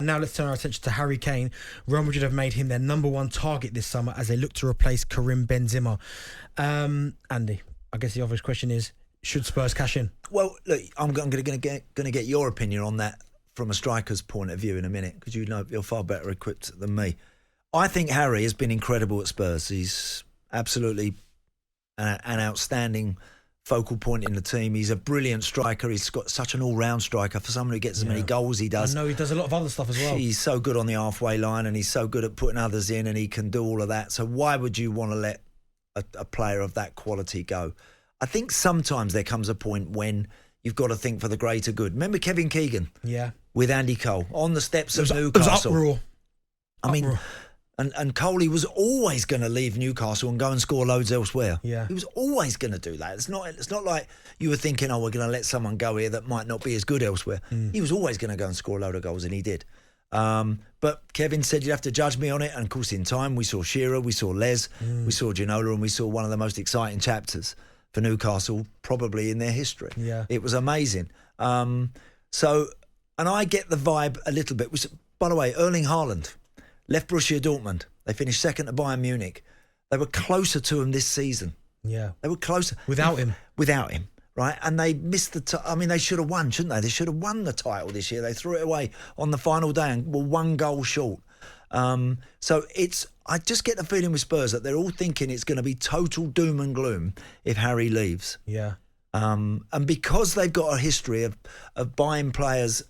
now let's turn our attention to Harry Kane. Real Madrid have made him their number one target this summer as they look to replace Karim Benzema. Andy, I guess the obvious question is, should Spurs cash in? Well, look, I'm going to get your opinion on that from a striker's point of view in a minute, because you're far better equipped than me. I think Harry has been incredible at Spurs. He's absolutely an outstanding focal point in the team. He's a brilliant striker. He's got such an all-round striker for someone who gets as many goals he does. I know he does a lot of other stuff as well. He's so good on the halfway line, and he's so good at putting others in, and he can do all of that. So why would you want to let a player of that quality go? I think sometimes there comes a point when you've got to think for the greater good. Remember Kevin Keegan? Yeah. With Andy Cole on the steps of Newcastle. It was uproar. I mean, and Coley was always going to leave Newcastle and go and score loads elsewhere. Yeah. He was always going to do that. It's not like you were thinking, we're going to let someone go here that might not be as good elsewhere. He was always going to go and score a load of goals, and he did. But Kevin said you'd have to judge me on it, and of course in time we saw Shearer, we saw Les, we saw Ginola, and we saw one of the most exciting chapters for Newcastle probably in their history. Yeah. It was amazing. And I get the vibe a little bit. By the way, Erling Haaland left Borussia Dortmund. They finished second to Bayern Munich. They were closer to him this season. Yeah. They were closer. Without him, right? And they missed they should have won, shouldn't they? They should have won the title this year. They threw it away on the final day and were one goal short. So I just get the feeling with Spurs that they're all thinking it's going to be total doom and gloom if Harry leaves. Yeah. And because they've got a history of buying players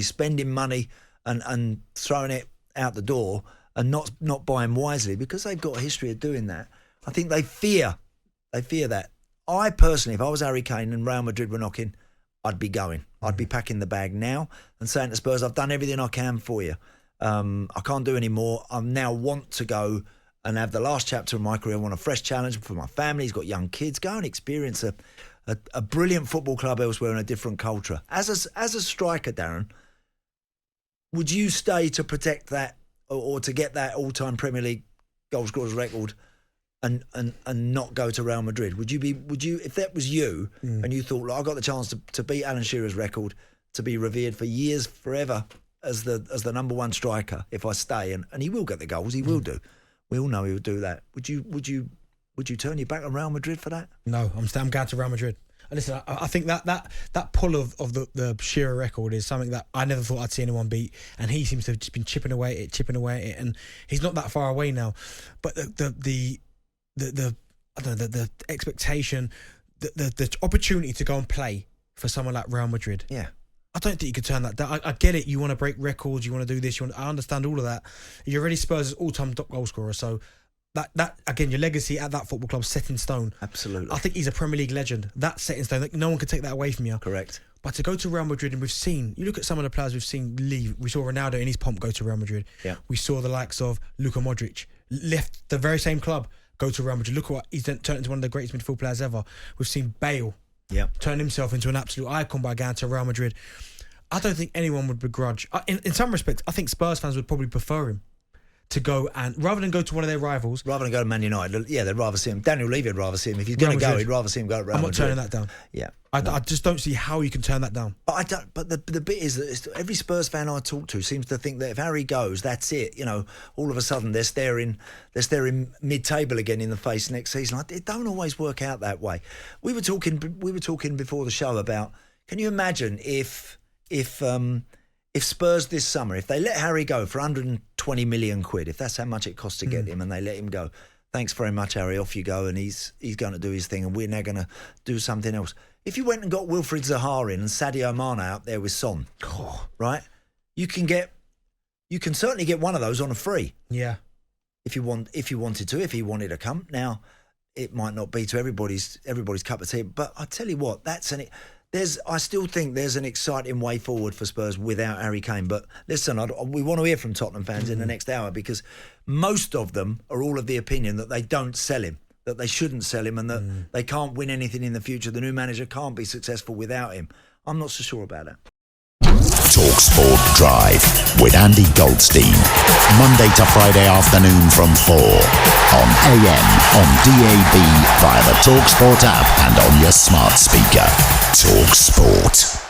spending money and throwing it out the door and not buying wisely, because they've got a history of doing that, I think they fear that. I personally, if I was Harry Kane and Real Madrid were knocking, I'd be going. I'd be packing the bag now and saying to Spurs, I've done everything I can for you. I can't do any more. I now want to go and have the last chapter of my career. I want a fresh challenge for my family. He's got young kids. Go and experience a brilliant football club elsewhere in a different culture. As a striker, Darren, would you stay to protect that or to get that all-time Premier League goal scorers record and not go to Real Madrid? Would you if that was you and you thought, look, I got the chance to beat Alan Shearer's record, to be revered for years, forever as the number one striker if I stay, and he will get the goals, he will do. We all know he would do that. Would you turn your back on Real Madrid for that? No, I'm going to Real Madrid. And listen, I think that pull of the Shearer record is something that I never thought I'd see anyone beat, and he seems to have just been chipping away at it, and he's not that far away now. But the I don't know, the expectation, the opportunity to go and play for someone like Real Madrid. Yeah. I don't think you could turn that down. I get it. You want to break records. You want to do this. I understand all of that. You're already Spurs' all-time top goal scorer. So that again, your legacy at that football club set in stone. Absolutely. I think he's a Premier League legend. That's set in stone. No one can take that away from you. Correct. But to go to Real Madrid, and you look at some of the players we've seen leave. We saw Ronaldo in his pomp go to Real Madrid. Yeah. We saw the likes of Luka Modric left the very same club, go to Real Madrid. Look at what he's turned into, one of the greatest midfield players ever. We've seen Bale turn himself into an absolute icon by going to Real Madrid. I don't think anyone would begrudge. In some respects, I think Spurs fans would probably prefer him to go, and rather than go to one of their rivals. Rather than go to Man United, they'd rather see him. Daniel Levy would rather see him. If he's going to go, he'd rather see him go to Real Madrid. I'm not turning that down. Yeah. I just don't see how you can turn that down. But I don't. But the bit is that every Spurs fan I talk to seems to think that if Harry goes, that's it. All of a sudden they're staring mid-table again in the face next season. It don't always work out that way. We were talking before the show about, can you imagine if Spurs this summer, if they let Harry go for 120 million quid, if that's how much it costs to get him, and they let him go, thanks very much, Harry, off you go, and he's going to do his thing, and we're now going to do something else. If you went and got Wilfried Zaha in and Sadio Mane out there with Son, right, you can certainly get one of those on a free. Yeah. If he wanted to come. Now, it might not be to everybody's cup of tea, but I tell you what, I still think there's an exciting way forward for Spurs without Harry Kane. But listen, we want to hear from Tottenham fans in the next hour, because most of them are all of the opinion that they don't sell him, that they shouldn't sell him, and that they can't win anything in the future. The new manager can't be successful without him. I'm not so sure about that. talkSPORT Drive with Andy Goldstein. Monday to Friday afternoon from 4 on AM, on DAB, via the talkSPORT app and on your smart speaker. talkSPORT.